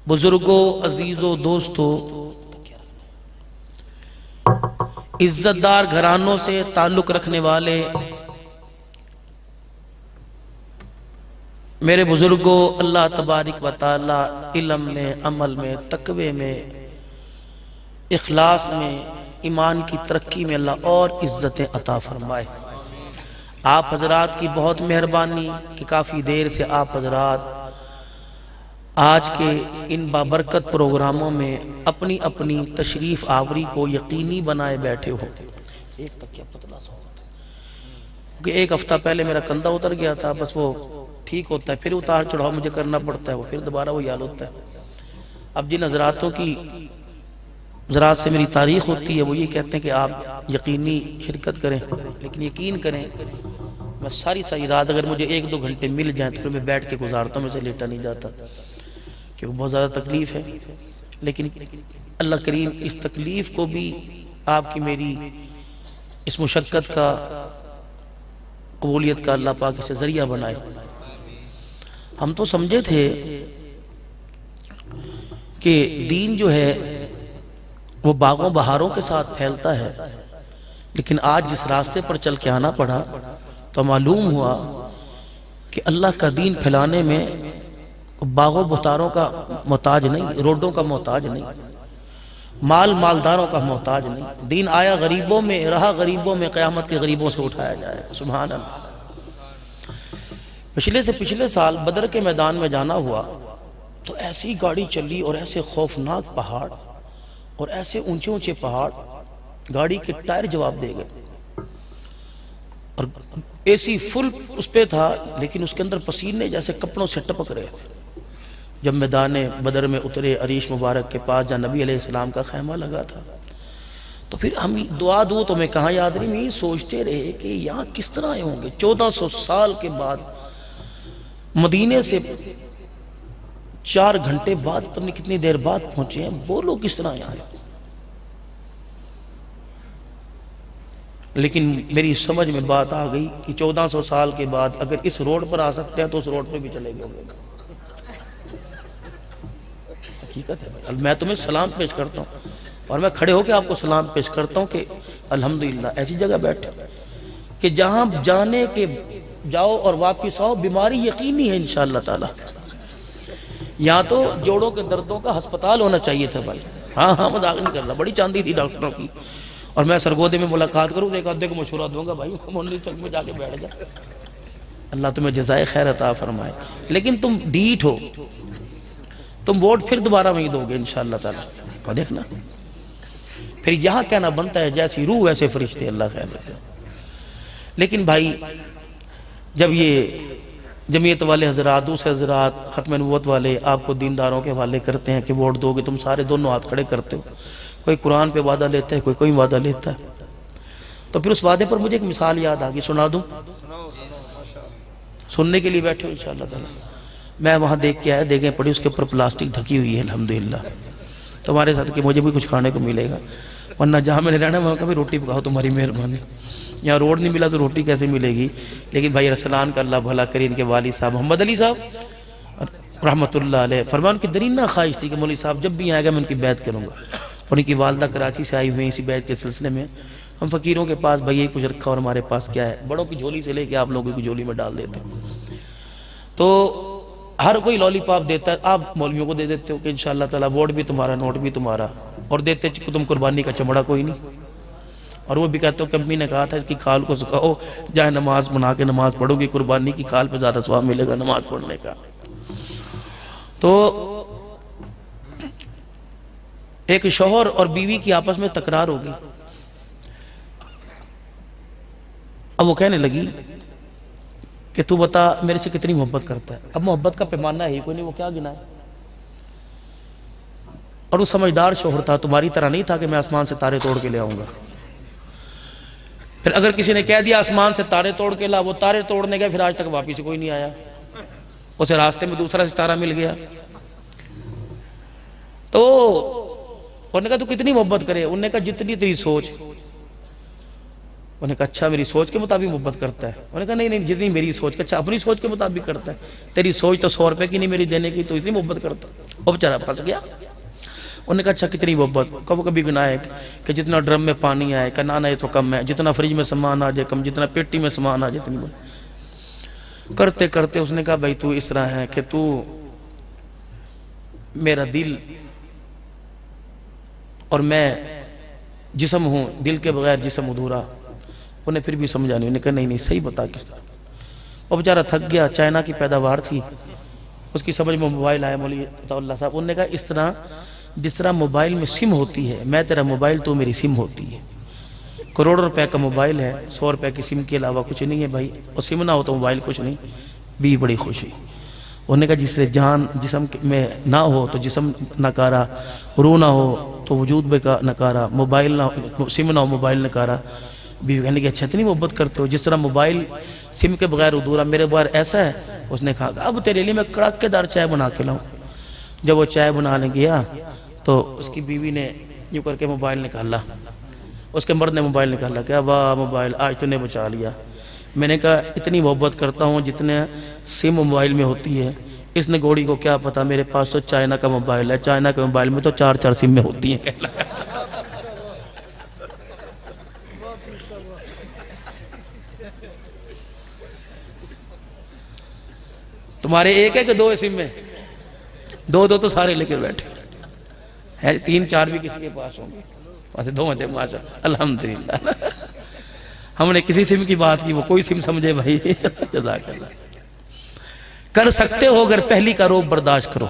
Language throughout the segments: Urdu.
بزرگوں، عزیزوں، دوستوں، عزت دار گھرانوں سے تعلق رکھنے والے میرے بزرگوں، اللہ تبارک و تعالی علم میں، عمل میں، تقوی میں، اخلاص میں، ایمان کی ترقی میں اللہ اور عزتیں عطا فرمائے۔ آپ حضرات کی بہت مہربانی کہ کافی دیر سے آپ حضرات آج کے ان بابرکت پروگراموں میں اپنی اپنی تشریف آوری کو یقینی بنائے بیٹھے ہو۔ ایک تکیہ پتلا سا ہوتا ہے کہ ایک ہفتہ پہلے میرا کندھا اتر گیا تھا، بس وہ ٹھیک ہوتا ہے، پھر اتار چڑھاؤ مجھے کرنا پڑتا ہے، وہ پھر دوبارہ وہ حال ہوتا ہے۔ اب جن حضراتوں کی حضرات سے میری تاریخ ہوتی ہے وہ یہ کہتے ہیں کہ آپ یقینی شرکت کریں، لیکن یقین کریں میں ساری رات اگر مجھے 1-2 گھنٹے مل جائیں تو پھر میں بیٹھ کے گزارتا ہوں، میں سے لیٹا نہیں جاتا کیونکہ بہت زیادہ تکلیف ہے۔ لیکن اللہ کریم اس تکلیف کو بھی آپ کی میری اس مشقت کا، قبولیت کا اللہ پاک اسے ذریعہ بنائے۔ ہم تو سمجھے تھے کہ دین جو ہے وہ باغوں بہاروں کے ساتھ پھیلتا ہے، لیکن آج جس راستے پر چل کے آنا پڑا تو معلوم ہوا کہ اللہ کا دین پھیلانے میں باغوں بہاروں کا محتاج نہیں، روڈوں کا محتاج نہیں، مالداروں کا محتاج نہیں۔ دین آیا غریبوں میں، رہا غریبوں میں، قیامت کے غریبوں سے اٹھایا جائے۔ سبحان اللہ۔ پچھلے سال بدر کے میدان میں جانا ہوا تو ایسی گاڑی چلی اور ایسے خوفناک پہاڑ اور ایسے اونچے اونچے پہاڑ، گاڑی کے ٹائر جواب دے گئے اور اے سی فل اس پہ تھا، لیکن اس کے اندر پسینے جیسے کپڑوں سے ٹپک رہے تھے۔ جب میدان بدر میں اترے عریش مبارک کے پاس جہاں نبی علیہ السلام کا خیمہ لگا تھا تو پھر ہم دعا دو تو میں کہاں یاد رہی، میں یہ سوچتے رہے کہ یہاں کس طرح آئے ہوں گے 1400 سال کے بعد، مدینے سے 4 گھنٹے بعد، پتہ نہیں کتنی دیر بعد پہنچے ہیں، وہ لوگ کس طرح آئے۔ لیکن میری سمجھ میں بات آ گئی کہ 1400 سال کے بعد اگر اس روڈ پر آ سکتے ہیں تو اس روڈ پہ بھی چلے گئے۔ حقیقت ہے بھائی، میں تمہیں سلام پیش کرتا ہوں اور میں کھڑے ہو کے آپ کو سلام پیش کرتا ہوں کہ الحمدللہ ایسی جگہ بیٹھے کہ جہاں جانے کے جاؤ اور واپس آؤ بیماری یقینی ہے انشاءاللہ تعالی۔ یہاں تو جوڑوں کے دردوں کا ہسپتال ہونا چاہیے تھا بھائی۔ ہاں مذاق نہیں کر رہا، بڑی چاندی تھی ڈاکٹروں کی، اور میں سرگودے میں ملاقات کروں تو ایک آدھے کو مشورہ دوں گا بھائی منڈی چک میں جا کے بیٹھ جا، اللہ تمہیں جزائے خیر عطا فرمائے۔ لیکن تم ڈیٹ ہو، تم ووٹ پھر دوبارہ وہیں دو گے انشاءاللہ تعالی، اور دیکھنا پھر یہاں کہنا بنتا ہے جیسی روح ویسے فرشتے، اللہ خیر رکھے۔ لیکن بھائی جب یہ جمعیت والے حضرات، دوسرے حضرات، ختم نبوت والے آپ کو دینداروں کے حوالے کرتے ہیں کہ ووٹ دو گے، تم سارے دونوں ہاتھ کھڑے کرتے ہو، کوئی قرآن پہ وعدہ لیتا ہے، کوئی وعدہ لیتا ہے، تو پھر اس وعدے پر مجھے ایک مثال یاد آ گئی، سنا دوں؟ سننے کے لیے بیٹھے ہو انشاءاللہ تعالی۔ میں وہاں دیکھ کے آیا، دیکھیں پڑی اس کے اوپر پلاسٹک ڈھکی ہوئی ہے الحمدللہ، تمہارے ساتھ کہ مجھے بھی کچھ کھانے کو ملے گا، ورنہ جہاں میں نے رہنا وہاں کبھی روٹی پکاؤ تمہاری مہربانی، یہاں روڈ نہیں ملا تو روٹی کیسے ملے گی۔ لیکن بھائی ارسلان کا اللہ بھلا کرے، ان کے والد صاحب محمد علی صاحب رحمت اللہ علیہ، فرمان ان کی درینہ خواہش تھی کہ مولوی صاحب جب بھی آئے گا میں ان کی بیعت کروں گا، اور ان کی والدہ کراچی سے آئی ہوئی ہیں اسی بیعت کے سلسلے میں۔ ہم فقیروں کے پاس بھائی یہی کچھ رکھا اور ہمارے پاس کیا ہے، بڑوں کی جھولی سے لے کے آپ لوگوں کی جھولی میں ڈال دیتے ہیں، تو ہر کوئی لالی پاپ دیتا ہے، آپ مولویوں کو دے دیتے ہو کہ انشاءاللہ تعالیٰ ووٹ بھی تمہارا، نوٹ بھی تمہارا، اور دیتے تم قربانی کا چمڑا کوئی نہیں، اور وہ بھی کہتے ہو کہ امی نے کہا تھا اس کی کھال کو سکھاؤ، جائے نماز بنا کے نماز پڑھو گی، قربانی کی کھال پہ زیادہ ثواب ملے گا نماز پڑھنے کا۔ تو ایک شوہر اور بیوی کی آپس میں تکرار ہوگی، اب وہ کہنے لگی کہ تو بتا میرے سے کتنی محبت کرتا ہے۔ اب محبت کا پیمانہ ہے ہی کوئی نہیں، وہ کیا گنا ہے، اور وہ سمجھدار شوہر تھا، تمہاری طرح نہیں تھا کہ میں آسمان سے تارے توڑ کے لے آؤں گا۔ پھر اگر کسی نے کہہ دیا آسمان سے تارے توڑ کے لا، وہ تارے توڑنے گئے، پھر آج تک واپس کوئی نہیں آیا، اسے راستے میں دوسرا ستارہ مل گیا۔ تو انہوں نے کہا تو کتنی محبت کرے، انہوں نے کہا جتنی تیری سوچ۔ انہوں نے کہا اچھا میری سوچ کے مطابق محبت کرتا ہے؟ انہوں نے کہا نہیں جتنی میری سوچ، اچھا اپنی سوچ کے مطابق کرتا ہے، تیری سوچ تو 100 روپے کی نہیں میری دینے کی، تو اتنی محبت کرتا ہے؟ وہ بیچارہ پھنس گیا. انہوں نے کہا اچھا کتنی محبت؟ کبھی کبھی گناہ ہے کہ جتنا ڈرم میں پانی آئے کہ نانا یہ تو کم ہے، جتنا فریج میں سامان آ جائے کم، جتنا پیٹی میں سامان آ جائے اتنی بڑی. کرتے کرتے اس نے کہا بھائی تو اس طرح ہے کہ تو میرا دل اور میں جسم ہوں، دل کے بغیر جسم ادھورا. انہیں پھر بھی سمجھا نہیں. انہیں کہا نہیں صحیح بتا کس طرح. وہ بیچارہ تھک گیا. چائنا کی پیداوار تھی، اس کی سمجھ میں موبائل آیا مولوی عطا اللہ صاحب. انہوں نے کہا اس طرح جس طرح موبائل میں سم ہوتی ہے، میں تیرا موبائل تو میری سم ہوتی ہے. کروڑ روپے کا موبائل ہے، 100 روپے کی سم کے علاوہ کچھ نہیں ہے بھائی. اور سم نہ ہو تو موبائل کچھ نہیں. بھی بڑی خوش ہوئی. انہوں نے کہا جس سے جان جسم میں نہ ہو تو جسم نکارا، روح نہ ہو تو وجود بے کا نکارا، موبائل نہ ہو سم نہ ہو موبائل نکارا. بیوی کہنے کہ اچھا اتنی محبت کرتے ہو، جس طرح موبائل سم کے بغیر ادھورا میرے بغیر ایسا ہے. اس نے کہا اب تیرے لیے میں کڑاکے دار چائے بنا کے لاؤں. جب وہ چائے بنانے گیا تو اس کی بیوی نے یوں کر کے موبائل نکالا. اس کے مرد نے موبائل نکالا. کہا واہ موبائل آج تو نے بچا لیا. میں نے کہا اتنی محبت کرتا ہوں جتنے سم موبائل میں ہوتی ہے. اس نے گوڑی کو کیا پتا میرے پاس تو چائنا کا موبائل ہے، چائنا کے موبائل میں تو 4 سم میں ہوتی ہیں. تمہارے ایک ہے کہ 2 سم میں؟ 2 تو سارے لے کے بیٹھے ہیں. 3-4 بھی کسی کے پاس ہوں گے. 2 ہیں ماشاء الحمدللہ. ہم نے کسی سم کی بات کی، وہ کوئی سم سمجھے بھائی. جزاک اللہ. کر سکتے ہو اگر پہلی کا روب برداشت کرو.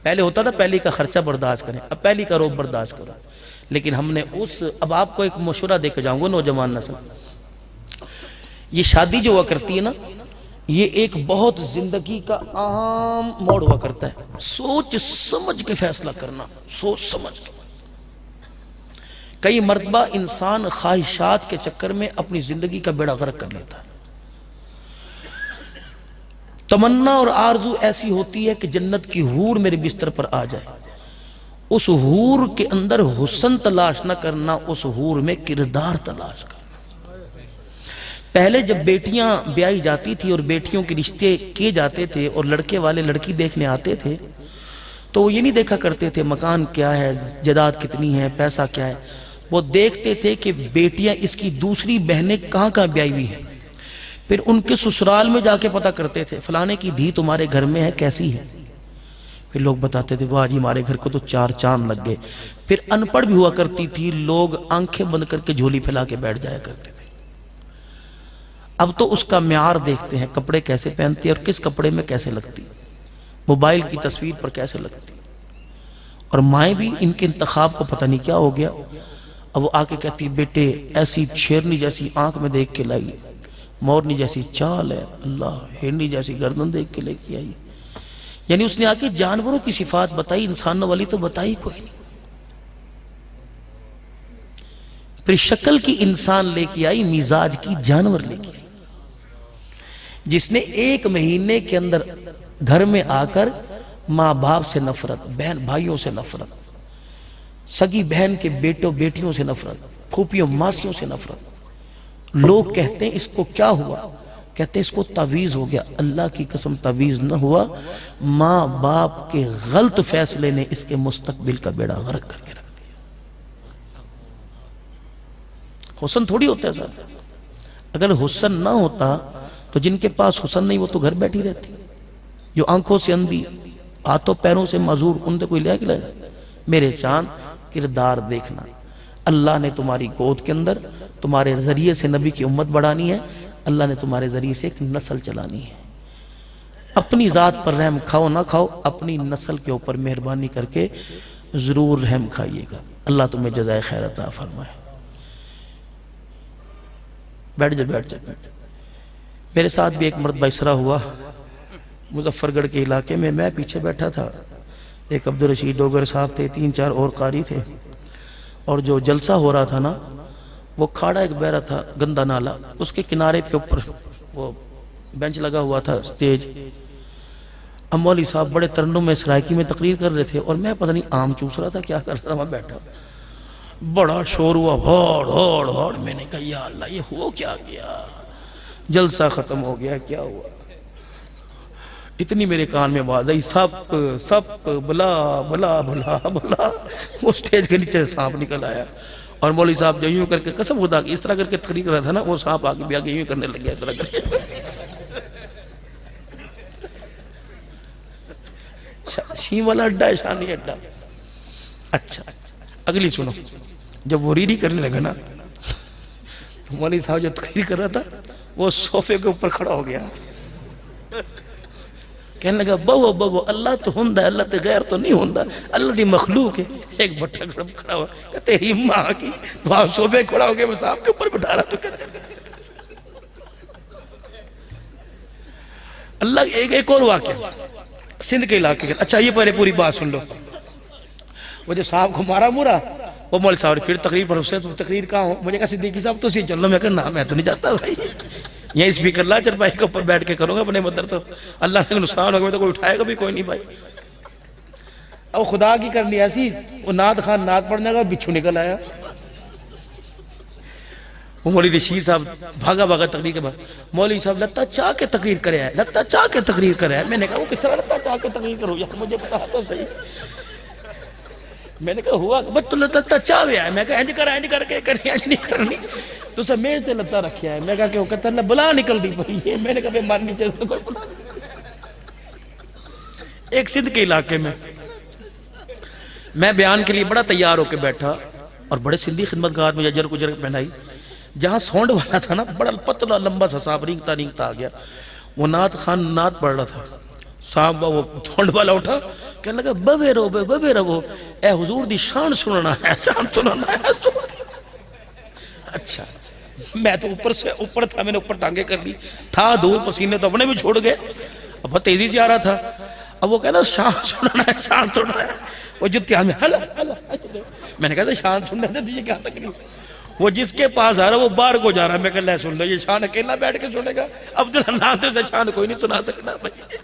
پہلے ہوتا تھا پہلی کا خرچہ برداشت کریں، اب پہلی کا روب برداشت کرو. لیکن ہم نے اب آپ کو ایک مشورہ دے کے جاؤں گا نوجوان نسل. یہ شادی جو ہوا کرتی ہے نا، یہ ایک بہت زندگی کا اہم موڑ ہوا کرتا ہے. سوچ سمجھ کے فیصلہ کرنا، سوچ سمجھ. کئی مرتبہ انسان خواہشات کے چکر میں اپنی زندگی کا بیڑا غرق کر لیتا ہے. تمنا اور آرزو ایسی ہوتی ہے کہ جنت کی حور میرے بستر پر آ جائے. اس حور کے اندر حسن تلاش نہ کرنا، اس حور میں کردار تلاش کرنا. پہلے جب بیٹیاں بیائی جاتی تھی اور بیٹیوں کے رشتے کیے جاتے تھے اور لڑکے والے لڑکی دیکھنے آتے تھے تو وہ یہ نہیں دیکھا کرتے تھے مکان کیا ہے، جائیداد کتنی ہے، پیسہ کیا ہے. وہ دیکھتے تھے کہ بیٹیاں اس کی دوسری بہنیں کہاں کہاں بیائی ہوئی ہیں. پھر ان کے سسرال میں جا کے پتہ کرتے تھے فلانے کی دھی تمہارے گھر میں ہے کیسی ہے. پھر لوگ بتاتے تھے واہ جی ہمارے گھر کو تو 4 چاند لگ گئے. پھر ان پڑھ بھی ہوا کرتی تھی، لوگ آنکھیں بند کر کے جھولی پھیلا کے بیٹھ جایا کرتے تھے. اب تو اس کا معیار دیکھتے ہیں، کپڑے کیسے پہنتی اور کس کپڑے میں کیسے لگتی، موبائل کی تصویر پر کیسے لگتی. اور مائیں بھی ان کے انتخاب کو پتہ نہیں کیا ہو گیا. اب وہ آ کے کہتی بیٹے ایسی شیرنی جیسی آنکھ میں دیکھ کے لائی، مورنی جیسی چال ہے، اللہ ہرنی جیسی گردن دیکھ کے لے کے آئی. یعنی اس نے آ کے جانوروں کی صفات بتائی، انسانوں والی تو بتائی کوئی نہیں. پھر شکل کی انسان لے کے آئی، مزاج کی جانور لے کے آئی. جس نے 1 مہینے کے اندر گھر میں آ کر ماں باپ سے نفرت، بہن بھائیوں سے نفرت، سگی بہن کے بیٹوں بیٹیوں سے نفرت، پھوپھیوں ماسیوں سے نفرت. لوگ کہتے ہیں اس کو کیا ہوا؟ کہتے ہیں اس کو تعویذ ہو گیا. اللہ کی قسم تعویذ نہ ہوا، ماں باپ کے غلط فیصلے نے اس کے مستقبل کا بیڑا غرق کر کے رکھ دیا. حسن تھوڑی ہوتا ہے سر. اگر حسن نہ ہوتا تو جن کے پاس حسن نہیں وہ تو گھر بیٹھی رہتی. جو آنکھوں سے اندھی، ہاتھوں پیروں سے معذور، ان سے کوئی لے کے لائے. میرے چاند کردار دیکھنا. اللہ نے تمہاری گود کے اندر تمہارے ذریعے سے نبی کی امت بڑھانی ہے. اللہ نے تمہارے ذریعے سے ایک نسل چلانی ہے. اپنی ذات پر رحم کھاؤ نہ کھاؤ، اپنی نسل کے اوپر مہربانی کر کے ضرور رحم کھائیے گا. اللہ تمہیں جزائے خیر عطا فرمائے. بیٹھ جا بیٹھ جا بیٹھ جا. میرے ساتھ بھی ایک مرتبہ اسرا ہوا مظفر گڑھ کے علاقے میں. میں پیچھے بیٹھا تھا، ایک عبدالرشید ڈوگر صاحب تھے، 3-4 اور قاری تھے. اور جو جلسہ ہو رہا تھا نا، وہ کھاڑا ایک بہ رہا تھا، گندا نالا، اس کے کنارے کے اوپر وہ بینچ لگا ہوا تھا، سٹیج. مولوی صاحب بڑے ترنم میں سرائکی میں تقریر کر رہے تھے اور میں پتہ نہیں آم چوس رہا تھا کیا کر رہا تھا. وہاں بیٹھا بڑا شور ہوا، بھوڑ بھوڑ بھوڑ. میں نے کہا یا اللہ یہ ہو کیا گیا؟ جلسہ ختم ہو گیا، کیا ہوا؟ اتنی میرے کان میں آواز آئی سپ سپ بلا بلا بلا بلا. وہ سٹیج کے نیچے سانپ نکل آیا اور مولوی صاحب جو یوں کر کے قسم خدا کی اس طرح کر کے تقریر کر رہا تھا نا، وہ سانپ آگے بھی آگے یوں کرنے لگ گیا اس طرح کر کے. شین والا اڈا ہے، شانی اڈا. اچھا اگلی سنو. جب وہ ریڈی کرنے لگا نا تو مولوی صاحب جو تقریر کر رہا تھا وہ صوفے کے اوپر کھڑا ہو گیا، کہنے لگا بہو بہو اللہ تو ہوندا ہے، اللہ تے غیر تو نہیں ہوندا، اللہ دی مخلوق ہے. ایک بٹھا کھڑا ہوا کہ تیری ماں کی وہاں صوفے کھڑا ہو گیا، میں صاحب کے اوپر بٹھا رہا تو کہتے اللہ. ایک اور واقعہ سندھ کے علاقے کا. اچھا یہ پہلے پوری بات سن لو. وہ جو صاحب کو مارا مورا وہ مولوی صاحب نے پھر تقریر پر اسے تو تقریر کہاں ہوں، مجھے کہا صدیقی صاحب تو چل لو. میں کہا نہ میں تو نہیں جاتا بھائی، یہیں اسپیکر لا چرپائی کے اوپر بیٹھ کے کروں گا اپنے مدر. تو اللہ نے نقصان ہوگا تو کوئی اٹھائے گا بھی کوئی نہیں بھائی. اب خدا کی کرنی ایسی، وہ نعت خان نعت پڑھنے کا بچھو نکل آیا. وہ مولوی رشید صاحب بھاگا بھاگا تقریر کے بعد مولوی صاحب لتا چاہ کے تقریر کرے آئے، لتا چاہ کے تقریر کرے آئے. میں نے کہا وہ کس طرح لتا چاہ کے تقریر کرو یار، مجھے پتا تو صحیح. میں نے کہا ہوا بس تو لتا چاہ بھی آئے. میں کہا انج کر کے کرنی انج نہیں کرنی. تو سب میز تے لتا رکھیا ہے. میں کہا کہ وہ کہتا اللہ بلا نکل دی پئی ہے. میں نے کہا بے مارنی چاہتا کوئی بلا. ایک سندھ کے علاقے میں بیان کے لیے بڑا تیار ہو کے بیٹھا اور بڑے سندھی خدمتگار میں جر کجر پہنائی. جہاں سونڈ والا تھا نا بڑا پتلا لمبا سا صاحب رینگتا آ گیا. وہ نعت خان نعت پڑھ رہا تھا. صاحب وہ سونڈ والا اٹھا کہنے لگا ببے رہو اے حضور دی شان سننا ہے، شان سننا ہے. اچھا میں تو اوپر تھا، میں نے اوپر ٹانگے کر لی تھا دور، پسینے تو اپنے بھی چھوڑ گئے، اب بہت تیزی سے آ رہا تھا. اب وہ کہنا شان سننا ہے، شان سننا ہے. وہ جتیا میں میں نے کہا تھا شان سننا تھا تجھے کیا تکلیف. وہ جس کے پاس آ رہا وہ باہر کو جا رہا. میں کہا لے سن لو یہ شان اکیلا بیٹھ کے سنے گا، عبداللہ ناتے سے شان کوئی نہیں سنا سکتا بھائی.